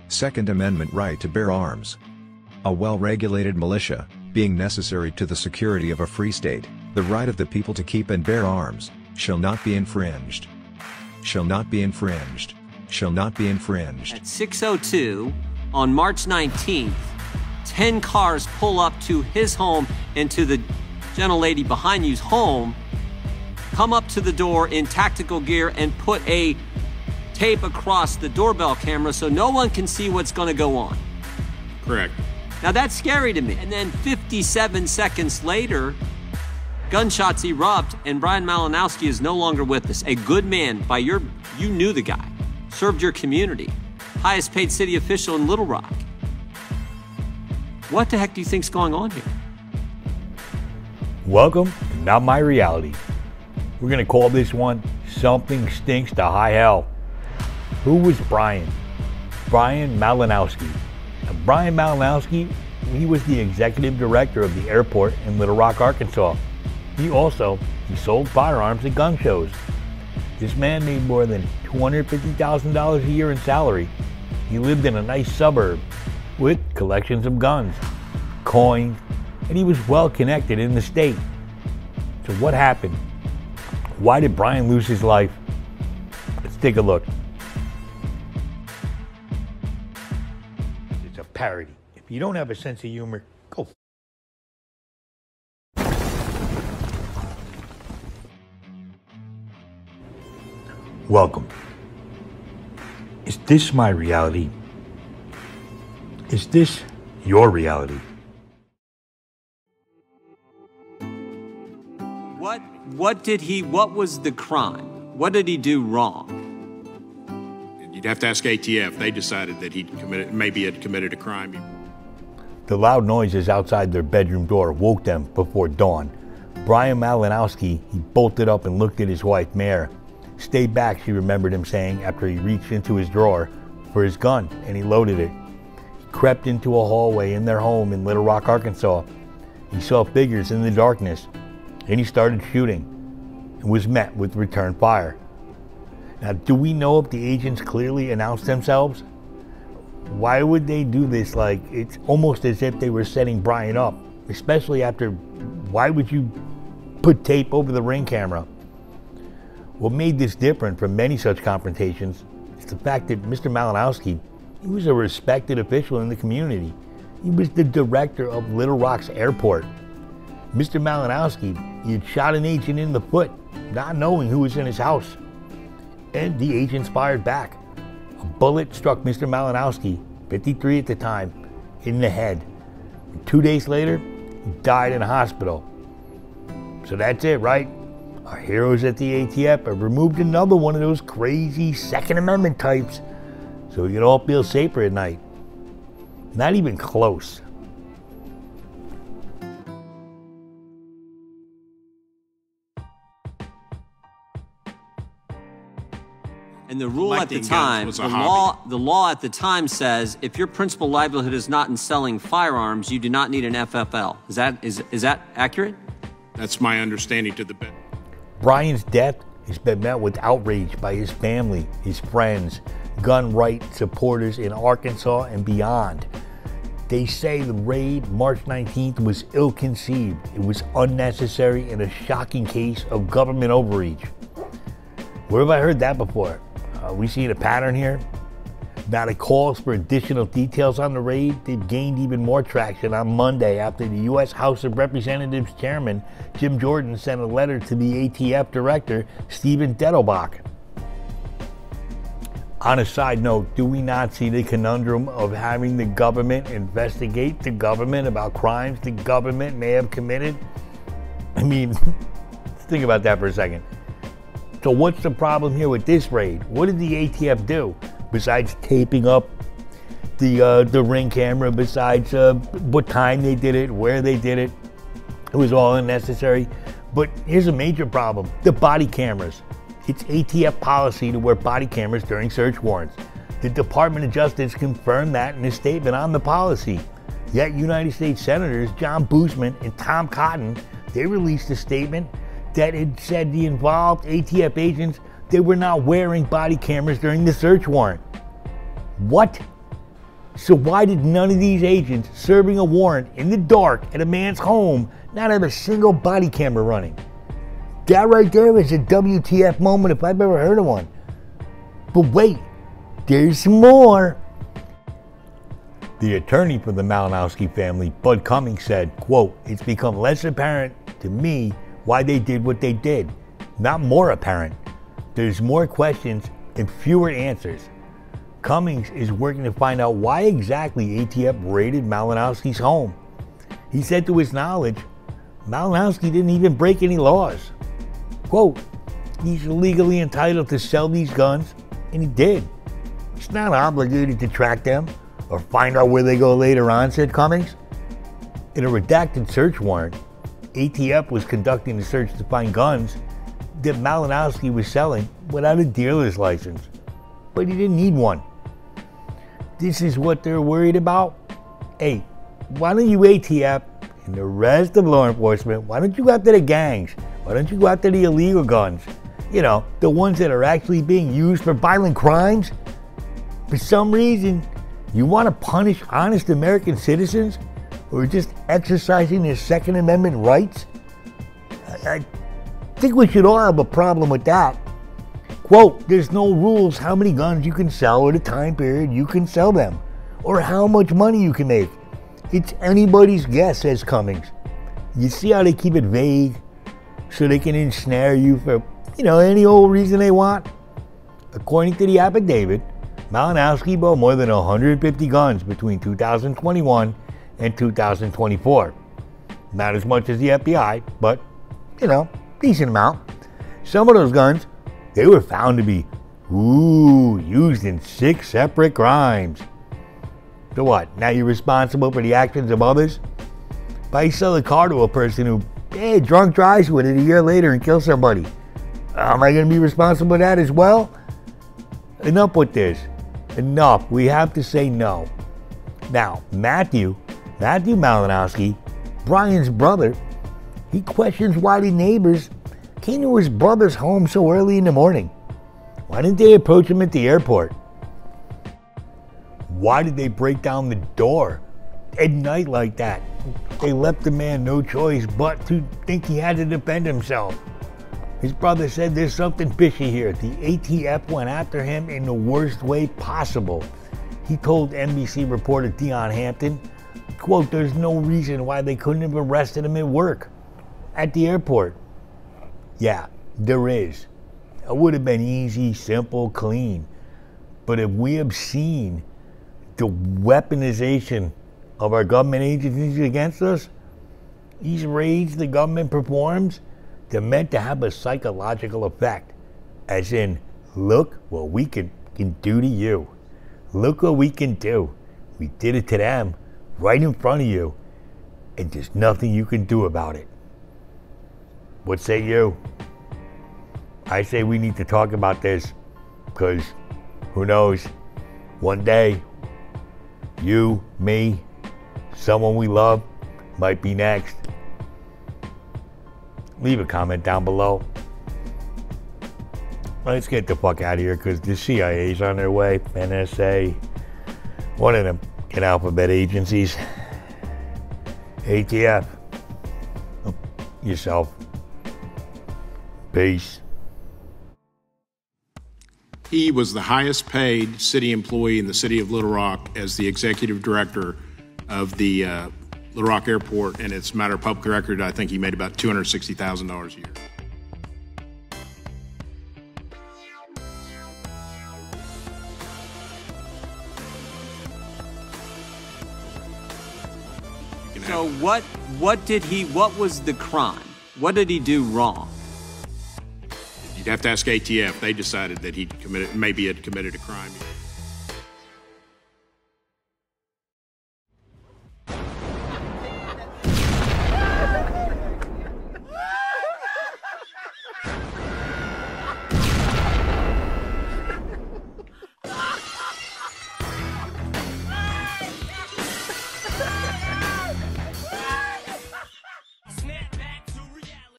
Second Amendment right to bear arms. A well-regulated militia, being necessary to the security of a free state, the right of the people to keep and bear arms, shall not be infringed. Shall not be infringed. Shall not be infringed. At 6:02 on March 19th, 10 cars pull up to his home and to the gentlelady behind you's home, come up to the door in tactical gear and put a tape across the doorbell camera so no one can see what's going to go on. Correct. Now that's scary to me. And then 57 seconds later, gunshots erupt and Bryan Malinowski is no longer with us. A good man by you knew the guy, served your community, highest paid city official in Little Rock. What the heck do you think's going on here? Welcome to Not My Reality. We're going to call this one Something Stinks to High Hell. Who was Bryan? Bryan Malinowski. Now, Bryan Malinowski, he was the executive director of the airport in Little Rock, Arkansas. He sold firearms at gun shows. This man made more than $250,000 a year in salary. He lived in a nice suburb with collections of guns, coins, and he was well connected in the state. So what happened? Why did Bryan lose his life? Let's take a look. It's a parody. If you don't have a sense of humor, go. Welcome. Is this my reality? Is this your reality? What was the crime? What did he do wrong? You'd have to ask ATF. They decided that maybe had committed a crime. The loud noises outside their bedroom door woke them before dawn. Bryan Malinowski, he bolted up and looked at his wife, Maer. Stay back, she remembered him saying after he reached into his drawer for his gun and he loaded it. He crept into a hallway in their home in Little Rock, Arkansas. He saw figures in the darkness and he started shooting and was met with return fire. Now, do we know if the agents clearly announced themselves? Why would they do this? Like, it's almost as if they were setting Bryan up, especially after, why would you put tape over the ring camera? What made this different from many such confrontations is the fact that Mr. Malinowski, he was a respected official in the community. He was the director of Little Rock's airport. Mr. Malinowski, he had shot an agent in the foot, not knowing who was in his house. And the agents fired back. A bullet struck Mr. Malinowski, 53 at the time, in the head. And 2 days later, he died in a hospital. So that's it, right? Our heroes at the ATF have removed another one of those crazy Second Amendment types so we can all feel safer at night. Not even close. And the rule at the time, the law at the time says if your principal livelihood is not in selling firearms, you do not need an FFL. Is that accurate? That's my understanding to the best. Bryan's death has been met with outrage by his family, his friends, gun rights supporters in Arkansas and beyond. They say the raid March 19th was ill-conceived. It was unnecessary and a shocking case of government overreach. Where have I heard that before? We seeing a pattern here? Now the calls for additional details on the raid, they've gained even more traction on Monday after the U.S. House of Representatives Chairman Jim Jordan sent a letter to the ATF Director Stephen Dettelbach. On a side note, do we not see the conundrum of having the government investigate the government about crimes the government may have committed? I mean, let's think about that for a second. So what's the problem here with this raid? What did the ATF do besides taping up the ring camera, besides what time they did it, where they did it? It was all unnecessary. But here's a major problem, the body cameras. It's ATF policy to wear body cameras during search warrants. The Department of Justice confirmed that in a statement on the policy. Yet United States Senators John Boozman and Tom Cotton, they released a statement that it said the involved ATF agents, they were not wearing body cameras during the search warrant. What? So why did none of these agents serving a warrant in the dark at a man's home not have a single body camera running? That right there is a WTF moment if I've ever heard of one. But wait, there's more. The attorney for the Malinowski family, Bud Cummings, said, quote, "It's become less apparent to me why they did what they did. Not more apparent. There's more questions and fewer answers. Cummings is working to find out why exactly ATF raided Malinowski's home. He said to his knowledge, Malinowski didn't even break any laws. Quote, he's legally entitled to sell these guns, and he did. He's not obligated to track them or find out where they go later on, said Cummings. In a redacted search warrant, ATF was conducting a search to find guns that Malinowski was selling without a dealer's license, but he didn't need one. This is what they're worried about? Hey, why don't you ATF and the rest of law enforcement, why don't you go after the gangs? Why don't you go after the illegal guns? You know, the ones that are actually being used for violent crimes? For some reason, you want to punish honest American citizens who are just exercising their Second Amendment rights? I think we should all have a problem with that. Quote, there's no rules how many guns you can sell or the time period you can sell them, or how much money you can make. It's anybody's guess, says Cummings. You see how they keep it vague so they can ensnare you for, any old reason they want? According to the affidavit, Malinowski bought more than 150 guns between 2021 and 2024. Not as much as the FBI, but, decent amount. Some of those guns, they were found to be, used in 6 separate crimes. So what, now you're responsible for the actions of others? If I sell a car to a person who, drunk drives with it a year later and kills somebody, am I going to be responsible for that as well? Enough with this. Enough. We have to say no. Now, Matthew Malinowski, Bryan's brother, he questions why the neighbors came to his brother's home so early in the morning. Why didn't they approach him at the airport? Why did they break down the door at night like that? They left the man no choice but to think he had to defend himself. His brother said there's something fishy here. The ATF went after him in the worst way possible. He told NBC reporter Dion Hampton, quote, there's no reason why they couldn't have arrested him at work, at the airport. Yeah, there is. It would have been easy, simple, clean. But if we have seen the weaponization of our government agencies against us, these raids the government performs, they're meant to have a psychological effect. As in, look what we can do to you. Look what we can do. We did it to them, right in front of you, and there's nothing you can do about it. What say you? I say we need to talk about this, because who knows, one day, you, me, someone we love might be next. Leave a comment down below. Let's get the fuck out of here, because the CIA's on their way, NSA, one of them alphabet agencies, ATF, yourself. Peace. He was the highest paid city employee in the city of Little Rock as the executive director of the Little Rock Airport, and it's a matter of public record. I think he made about $260,000 a year. So what was the crime? What did he do wrong? You'd have to ask ATF. They decided that maybe had committed a crime.